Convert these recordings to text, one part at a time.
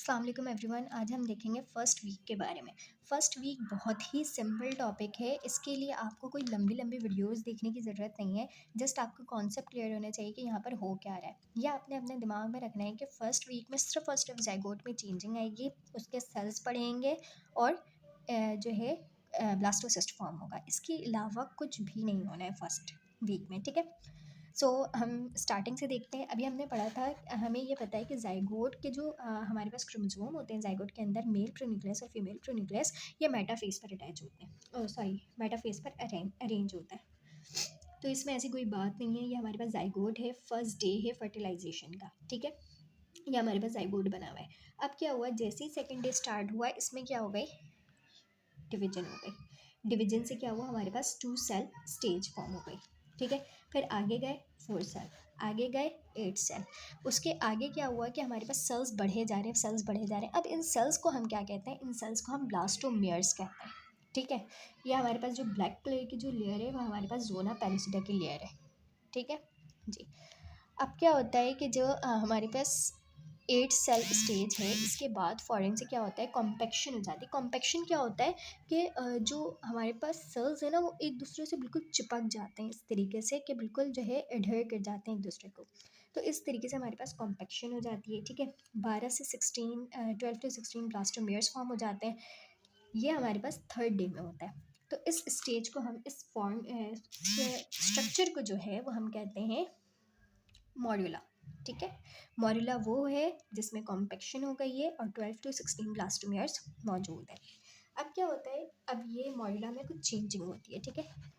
अस्सलाम वालेकुम एवरीवन। आज हम देखेंगे फ़र्स्ट वीक के बारे में। फ़र्स्ट वीक बहुत ही सिंपल टॉपिक है। इसके लिए आपको कोई लंबी लंबी वीडियोस देखने की ज़रूरत नहीं है। जस्ट आपको कॉन्सेप्ट क्लियर होना चाहिए कि यहाँ पर हो क्या रहा है। यह आपने अपने दिमाग में रखना है कि फ़र्स्ट वीक में सिर्फ और सिर्फ ज़ायगोट में चेंजिंग आएगी, उसके सेल्स बढ़ेंगे और जो है ब्लास्टोसिस्ट फॉर्म होगा। इसके अलावा कुछ भी नहीं होना है फर्स्ट वीक में, ठीक है। सो हम स्टार्टिंग से देखते हैं। अभी हमने पढ़ा था, हमें ये पता है कि ज़ायगोट के जो हमारे पास क्रोमोसोम होते हैं ज़ायगोट के अंदर, मेल प्रोन्यूक्लियस और फीमेल प्रोन्यूक्लियस, ये मेटाफेज पर अटैच होते हैं, सॉरी मेटाफेज पर अरेंज होता है। तो इसमें ऐसी कोई बात नहीं है। ये हमारे पास ज़ायगोट है, फर्स्ट डे है फर्टिलाइजेशन का, ठीक है। ये हमारे पास ज़ायगोट बना हुआ है। अब क्या हुआ, जैसे ही सेकेंड डे स्टार्ट हुआ, इसमें क्या हो गई, डिवीजन हो गई। डिवीजन से क्या हुआ, हमारे पास 2 सेल स्टेज फॉर्म हो गई, ठीक है। फिर आगे गए 4 सेल, आगे गए 8 सेल। उसके आगे क्या हुआ कि हमारे पास सेल्स बढ़े जा रहे हैं, सेल्स बढ़े जा रहे हैं। अब इन सेल्स को हम क्या कहते हैं, इन सेल्स को हम ब्लास्टोमेयर्स कहते हैं, ठीक है। ये हमारे पास जो ब्लैक कलर की जो लेयर है, वो हमारे पास ज़ोना पैलिसिडा की लेयर है, ठीक है जी। अब क्या होता है कि जो हमारे पास 8 सेल स्टेज है, इसके बाद फॉरेन से क्या होता है, कॉम्पैक्शन हो जाती है। कॉम्पैक्शन क्या होता है कि जो हमारे पास सेल्स है ना, वो एक दूसरे से बिल्कुल चिपक जाते हैं इस तरीके से कि बिल्कुल जो है एडहेयर कर जाते हैं एक दूसरे को। तो इस तरीके से हमारे पास कॉम्पैक्शन हो जाती है, ठीक है। 12 से 16 12 टू 16 ब्लास्टोमेयर्स फॉर्म हो जाते हैं। ये हमारे पास थर्ड डे में होता है। तो इस स्टेज को हम, इस फॉर्म स्ट्रक्चर को जो है वो हम कहते हैं मॉड्यूला, ठीक है। मॉड्यूला वो है जिसमें कॉम्पैक्शन हो गई है और 12 टू 16 ब्लास्टोमेयर्स मौजूद है। अब क्या होता है, अब ये मॉड्यूला में कुछ चेंजिंग होती है, ठीक है।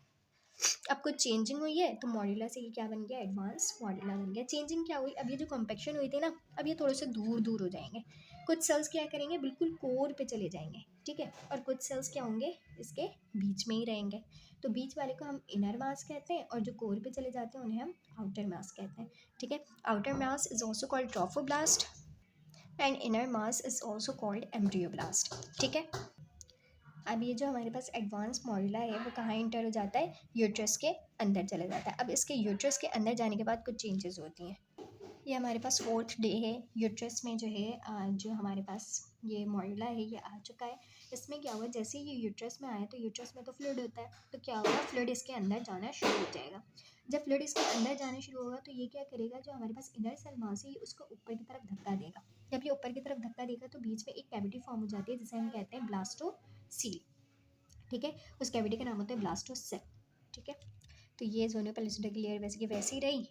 अब कुछ चेंजिंग हुई है तो मॉड्यूला से ये क्या बन गया, एडवांस मॉड्यूला बन गया। चेंजिंग क्या हुई, अब ये जो कॉम्पैक्शन हुई थी ना, अब ये थोड़े से दूर दूर हो जाएंगे। कुछ सेल्स क्या करेंगे, बिल्कुल कोर पे चले जाएंगे, ठीक है। और कुछ सेल्स क्या होंगे, इसके बीच में ही रहेंगे। तो बीच वाले को हम इनर मास कहते हैं और जो कोर पे चले जाते हैं उन्हें हम आउटर मास कहते हैं, ठीक है। Outer mass is also called trophoblast and inner mass is also called embryoblast, ठीक है। अब ये जो हमारे पास एडवांस मॉड्यूला है वो कहाँ इंटर हो जाता है, यूट्रस के अंदर चला जाता है। अब इसके यूट्रस के अंदर जाने के बाद कुछ चेंजेस होती हैं। ये हमारे पास फोर्थ डे है। यूट्रस में जो है जो हमारे पास ये मॉड्यूला है ये आ चुका है। इसमें क्या हुआ, जैसे ये यूट्रस में आया तो यूट्रस में तो फ्लूइड होता है, तो क्या होगा, फ्लूइड इसके अंदर जाना शुरू हो जाएगा। जब फ्लूइड इसके अंदर जाना शुरू होगा तो ये क्या करेगा, जो हमारे पास इनर सेल मास है ये उसको ऊपर की तरफ धक्का देगा। जब ये ऊपर की तरफ धक्का देगा तो बीच में एक कैविटी फॉर्म हो जाती है जिसे हम कहते हैं ब्लास्टोसील, ठीक है। उस कैविटी का नाम होता है ब्लास्टोसेल, ठीक है। तो ये जोनो पेलिसिडा की लेयर वैसे की वैसी रही।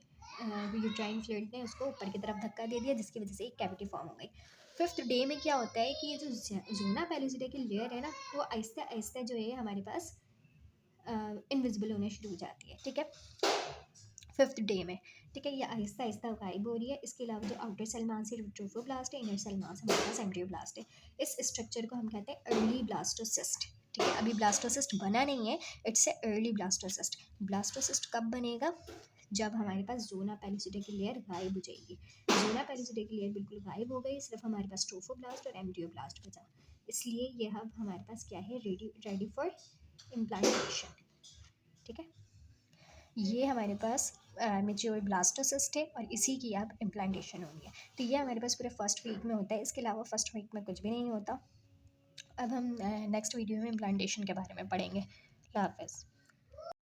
यूट्राइन फ्लूइड ने उसको ऊपर की तरफ धक्का दे दिया जिसकी वजह से एक कैविटी फॉर्म हो गई। फिफ्थ डे में क्या होता है कि ये जो जोना पेलिसिडा की लेयर है ना, वो आहिस्ता आहिस्ता जो है हमारे पास इनविजिबल होने शुरू हो जाती है, ठीक है। फिफ्थ डे में, ठीक है, ये आहिस्ता आहिस्ता गायब हो रही है। इसके अलावा जो आउटर सेल मास है ट्रोफोब्लास्ट है, इनर सेल मास हमारे पास एम्ब्रियोब्लास्ट है। इस स्ट्रक्चर को हम कहते हैं अर्ली ब्लास्टोसिस्ट, ठीक है। अभी ब्लास्टोसिस्ट बना नहीं है, it's a early blastocyst. Blastocyst कब बनेगा, जब हमारे पास जोना पेलिसिडा की लेयर गायब हो जाएगी। जोना पेलिसिडा की लेयर बिल्कुल गायब हो गई, सिर्फ हमारे पास ट्रोफोब्लास्ट और एम्ब्रियोब्लास्ट बचा। इसलिए यह अब हमारे पास क्या है, रेडी फॉर इम्प्लांटेशन, ठीक है। ये हमारे पास मेच्योर ब्लास्टोसिस्ट है और इसी की अब इम्प्लांटेशन होनी है। तो ये हमारे पास पूरे फर्स्ट वीक में होता है। इसके अलावा फर्स्ट वीक में कुछ भी नहीं होता। अब हम नेक्स्ट वीडियो में इम्प्लांटेशन के बारे में पढ़ेंगे। अल्लाह हाफ़िज़।